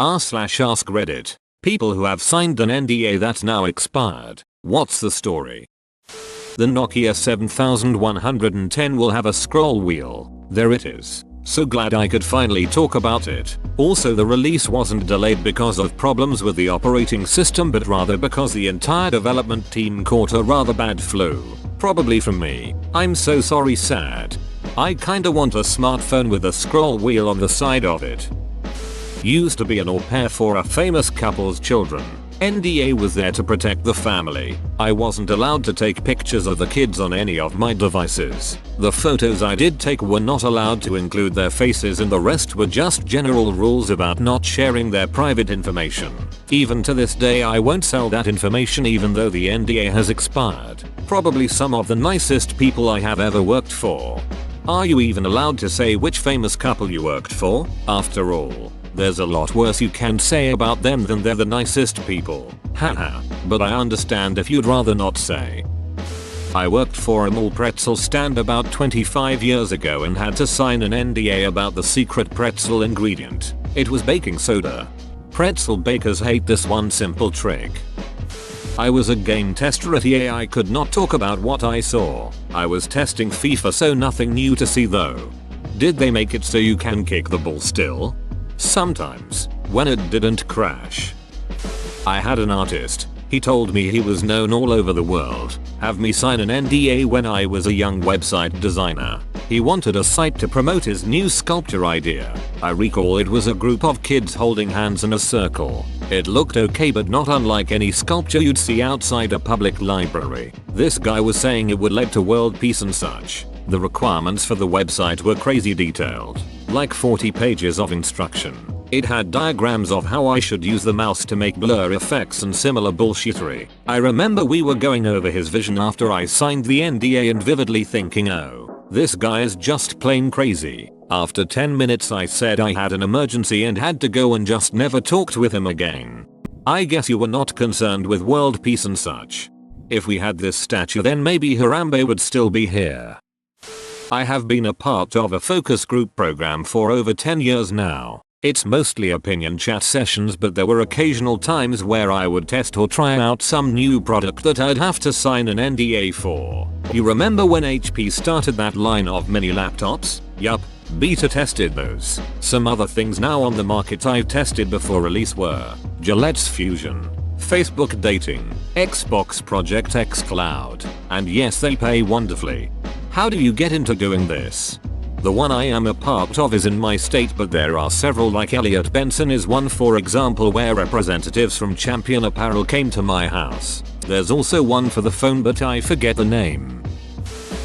r/ask Reddit. People who have signed an NDA that's now expired. What's the story? The Nokia 7110 will have a scroll wheel. There it is. So glad I could finally talk about it. Also, the release wasn't delayed because of problems with the operating system, but rather because the entire development team caught a rather bad flu. Probably from me. I'm so sorry, sad. I kinda want a smartphone with a scroll wheel on the side of it. Used to be an au pair for a famous couple's children. NDA was there to protect the family. I wasn't allowed to take pictures of the kids on any of my devices. The photos I did take were not allowed to include their faces, and the rest were just general rules about not sharing their private information. Even to this day I won't sell that information even though the NDA has expired. Probably some of the nicest people I have ever worked for. Are you even allowed to say which famous couple you worked for? After all, there's a lot worse you can say about them than they're the nicest people. Haha. But I understand if you'd rather not say. I worked for a mall pretzel stand about 25 years ago and had to sign an NDA about the secret pretzel ingredient. It was baking soda. Pretzel bakers hate this one simple trick. I was a game tester at EA. I could not talk about what I saw. I was testing FIFA, so nothing new to see though. Did they make it so you can kick the ball still? Sometimes, when it didn't crash. I had an artist. He told me he was known all over the world. Have me sign an NDA when I was a young website designer. He wanted a site to promote his new sculpture idea. I recall it was a group of kids holding hands in a circle. It looked okay, but not unlike any sculpture you'd see outside a public library. This guy was saying it would lead to world peace and such. The requirements for the website were crazy detailed. Like 40 pages of instruction. It had diagrams of how I should use the mouse to make blur effects and similar bullshittery. I remember we were going over his vision after I signed the NDA and vividly thinking, oh, this guy is just plain crazy. After 10 minutes I said I had an emergency and had to go and just never talked with him again. I guess you were not concerned with world peace and such. If we had this statue, then maybe Harambe would still be here. I have been a part of a focus group program for over 10 years now. It's mostly opinion chat sessions, but there were occasional times where I would test or try out some new product that I'd have to sign an NDA for. You remember when HP started that line of mini laptops? Yup, beta tested those. Some other things now on the market I've tested before release were Gillette's Fusion, Facebook Dating, Xbox Project X Cloud, and yes, they pay wonderfully. How do you get into doing this? The one I am a part of is in my state, but there are several, like Elliot Benson is one, for example, where representatives from Champion Apparel came to my house. There's also one for the phone, but I forget the name.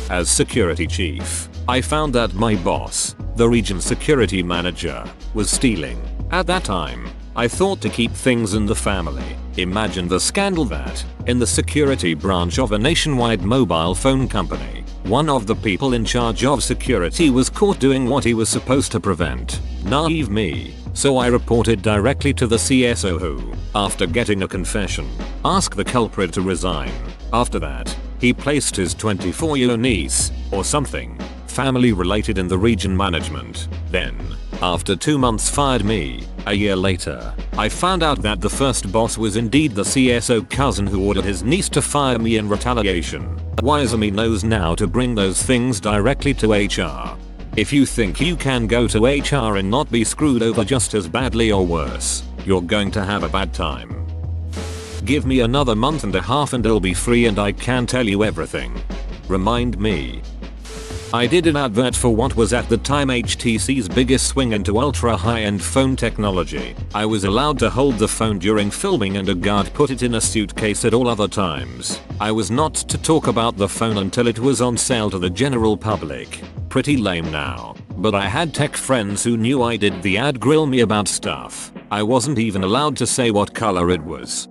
As security chief, I found that my boss, the region security manager, was stealing. At that time, I thought to keep things in the family. Imagine the scandal that, in the security branch of a nationwide mobile phone company, one of the people in charge of security was caught doing what he was supposed to prevent. Naive me. So I reported directly to the CSO, who, after getting a confession, asked the culprit to resign. After that, he placed his 24-year niece, or something, family related, in the region management. Then, after 2 months, fired me. A year later, I found out that the first boss was indeed the CSO cousin who ordered his niece to fire me in retaliation. Wiser me knows now to bring those things directly to HR. If you think you can go to HR and not be screwed over just as badly or worse, you're going to have a bad time. Give me another month and a half and I'll be free and I can tell you everything. Remind me. I did an advert for what was at the time HTC's biggest swing into ultra high-end phone technology. I was allowed to hold the phone during filming and a guard put it in a suitcase at all other times. I was not to talk about the phone until it was on sale to the general public. Pretty lame now, but I had tech friends who knew I did the ad grill me about stuff. I wasn't even allowed to say what color it was.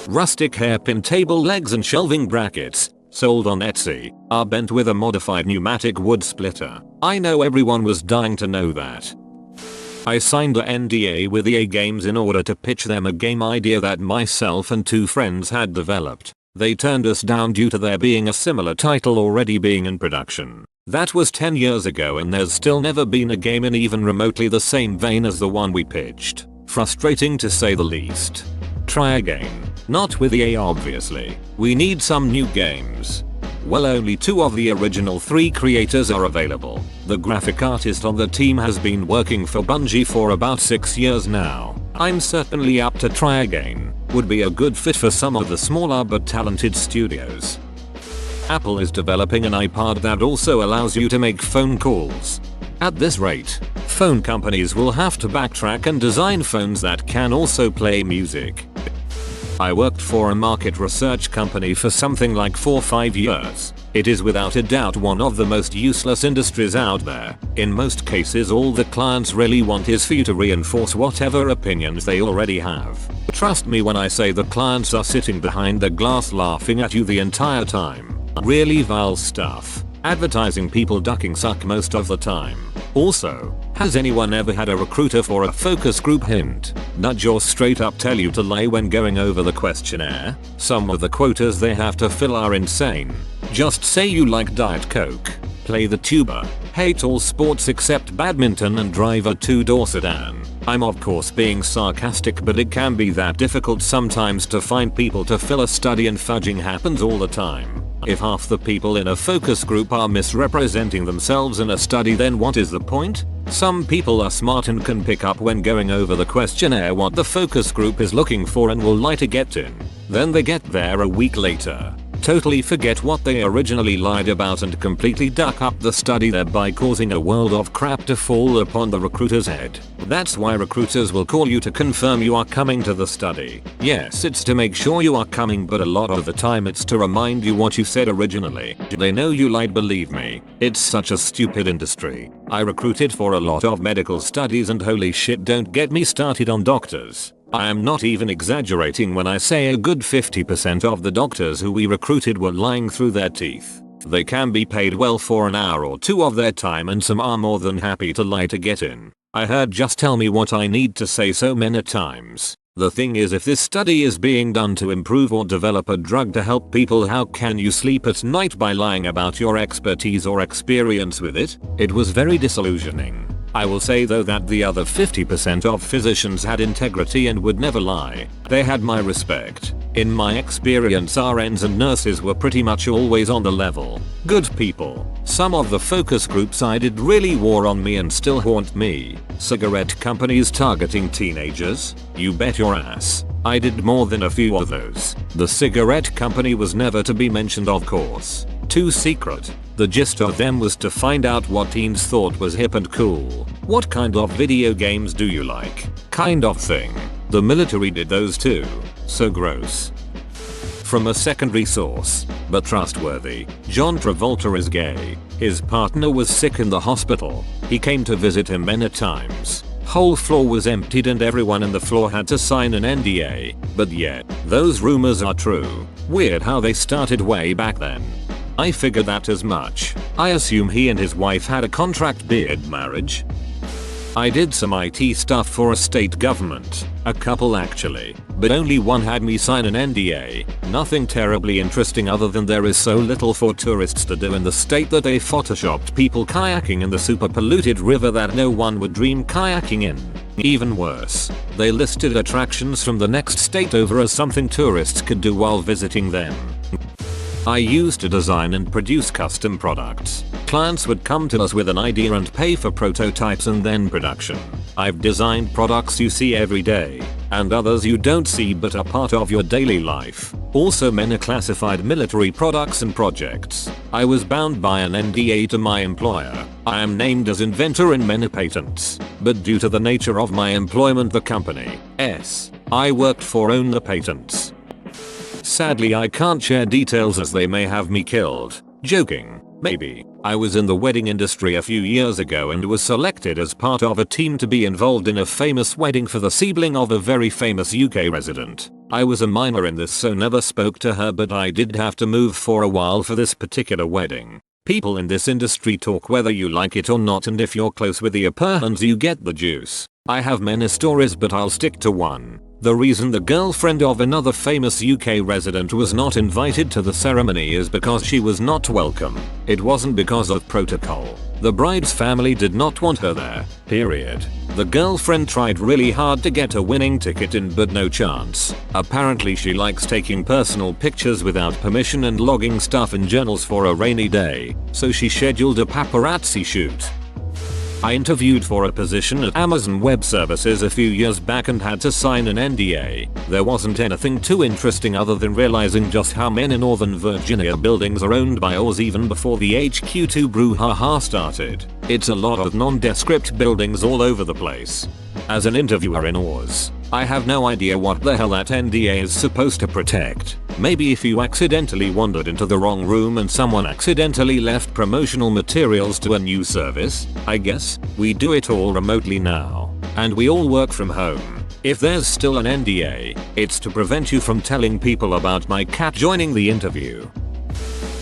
Rustic hairpin table legs and shelving brackets, sold on Etsy, are bent with a modified pneumatic wood splitter. I know everyone was dying to know that. I signed the NDA with EA Games in order to pitch them a game idea that myself and 2 friends had developed. They turned us down due to there being a similar title already being in production. That was 10 years ago and there's still never been a game in even remotely the same vein as the one we pitched. Frustrating to say the least. Try again. Not with EA obviously. We need some new games. Well, only 2 of the original 3 creators are available. The graphic artist on the team has been working for Bungie for about 6 years now. I'm certainly up to try again. Would be a good fit for some of the smaller but talented studios. Apple is developing an iPod that also allows you to make phone calls. At this rate, phone companies will have to backtrack and design phones that can also play music. I worked for a market research company for something like 4 or 5 years. It is without a doubt one of the most useless industries out there. In most cases, all the clients really want is for you to reinforce whatever opinions they already have. Trust me when I say the clients are sitting behind the glass laughing at you the entire time. Really vile stuff. Advertising people ducking suck most of the time. Also, has anyone ever had a recruiter for a focus group hint, nudge or straight up tell you to lie when going over the questionnaire? Some of the quotas they have to fill are insane. Just say you like Diet Coke, play the tuba, hate all sports except badminton and drive a 2-door sedan. I'm of course being sarcastic, but it can be that difficult sometimes to find people to fill a study, and fudging happens all the time. If half the people in a focus group are misrepresenting themselves in a study, then what is the point? Some people are smart and can pick up when going over the questionnaire what the focus group is looking for and will lie to get in. Then they get there a week later, totally forget what they originally lied about and completely duck up the study, thereby causing a world of crap to fall upon the recruiter's head. That's why recruiters will call you to confirm you are coming to the study. Yes, it's to make sure you are coming, but a lot of the time it's to remind you what you said originally. They know you lied, believe me. It's such a stupid industry. I recruited for a lot of medical studies and holy shit, don't get me started on doctors. I am not even exaggerating when I say a good 50% of the doctors who we recruited were lying through their teeth. They can be paid well for an hour or 2 of their time, and some are more than happy to lie to get in. I heard just tell me what I need to say so many times. The thing is, if this study is being done to improve or develop a drug to help people, how can you sleep at night by lying about your expertise or experience with it? It was very disillusioning. I will say though that the other 50% of physicians had integrity and would never lie. They had my respect. In my experience, RNs and nurses were pretty much always on the level. Good people. Some of the focus groups I did really wore on me and still haunt me. Cigarette companies targeting teenagers? You bet your ass. I did more than a few of those. The cigarette company was never to be mentioned, of course. Too secret. The gist of them was to find out what teens thought was hip and cool. What kind of video games do you like? Kind of thing. The military did those too. So gross. From a secondary source, but trustworthy, John Travolta is gay. His partner was sick in the hospital. He came to visit him many times. Whole floor was emptied and everyone in the floor had to sign an NDA. But yet, those rumors are true. Weird how they started way back then. I figured that as much. I assume he and his wife had a contract beard marriage. I did some IT stuff for a state government. A couple actually. But only one had me sign an NDA. Nothing terribly interesting other than there is so little for tourists to do in the state that they photoshopped people kayaking in the super polluted river that no one would dream kayaking in. Even worse, they listed attractions from the next state over as something tourists could do while visiting them. I used to design and produce custom products. Clients would come to us with an idea and pay for prototypes and then production. I've designed products you see every day, and others you don't see but are part of your daily life. Also many classified military products and projects. I was bound by an NDA to my employer. I am named as inventor in many patents, but due to the nature of my employment the company I worked for owned the patents. Sadly I can't share details as they may have me killed. Joking. Maybe. I was in the wedding industry a few years ago and was selected as part of a team to be involved in a famous wedding for the sibling of a very famous UK resident. I was a minor in this so never spoke to her, but I did have to move for a while for this particular wedding. People in this industry talk whether you like it or not, and if you're close with the persons you get the juice. I have many stories but I'll stick to one. The reason the girlfriend of another famous UK resident was not invited to the ceremony is because she was not welcome. It wasn't because of protocol. The bride's family did not want her there, period. The girlfriend tried really hard to get a winning ticket in but no chance. Apparently she likes taking personal pictures without permission and logging stuff in journals for a rainy day, so she scheduled a paparazzi shoot. I interviewed for a position at Amazon Web Services a few years back and had to sign an NDA. There wasn't anything too interesting other than realizing just how many Northern Virginia buildings are owned by Oz even before the HQ2 brouhaha started. It's a lot of nondescript buildings all over the place. As an interviewer in Oz, I have no idea what the hell that NDA is supposed to protect. Maybe if you accidentally wandered into the wrong room and someone accidentally left promotional materials to a new service, I guess. We do it all remotely now. And we all work from home. If there's still an NDA, it's to prevent you from telling people about my cat joining the interview.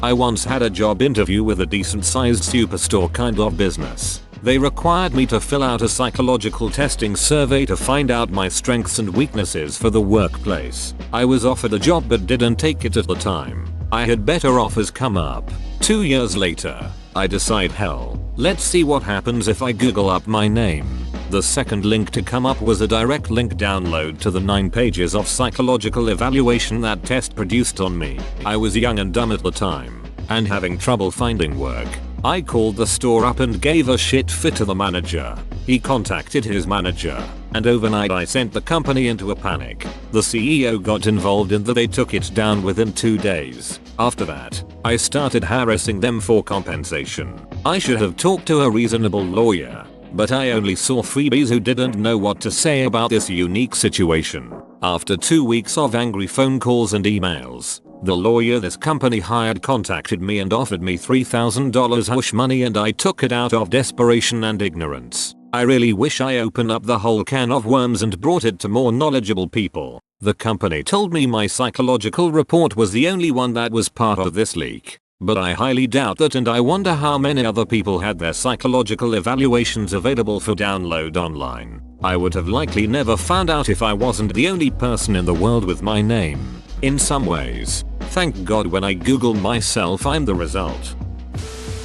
I once had a job interview with a decent sized superstore kind of business. They required me to fill out a psychological testing survey to find out my strengths and weaknesses for the workplace. I was offered a job but didn't take it at the time. I had better offers come up. 2 years later, I decide hell, let's see what happens if I Google up my name. The second link to come up was a direct link download to the 9 pages of psychological evaluation that test produced on me. I was young and dumb at the time, and having trouble finding work. I called the store up and gave a shit fit to the manager. He contacted his manager, and overnight I sent the company into a panic. The CEO got involved and they took it down within 2 days. After that, I started harassing them for compensation. I should have talked to a reasonable lawyer, but I only saw freebies who didn't know what to say about this unique situation. After 2 weeks of angry phone calls and emails, the lawyer this company hired contacted me and offered me $3,000 hush money, and I took it out of desperation and ignorance. I really wish I opened up the whole can of worms and brought it to more knowledgeable people. The company told me my psychological report was the only one that was part of this leak. But I highly doubt that, and I wonder how many other people had their psychological evaluations available for download online. I would have likely never found out if I wasn't the only person in the world with my name. In some ways, thank God when I Google myself I'm the result.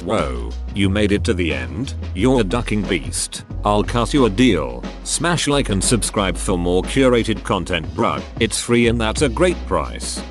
Whoa, you made it to the end? You're a ducking beast. I'll cut you a deal. Smash like and subscribe for more curated content, bruh. It's free and that's a great price.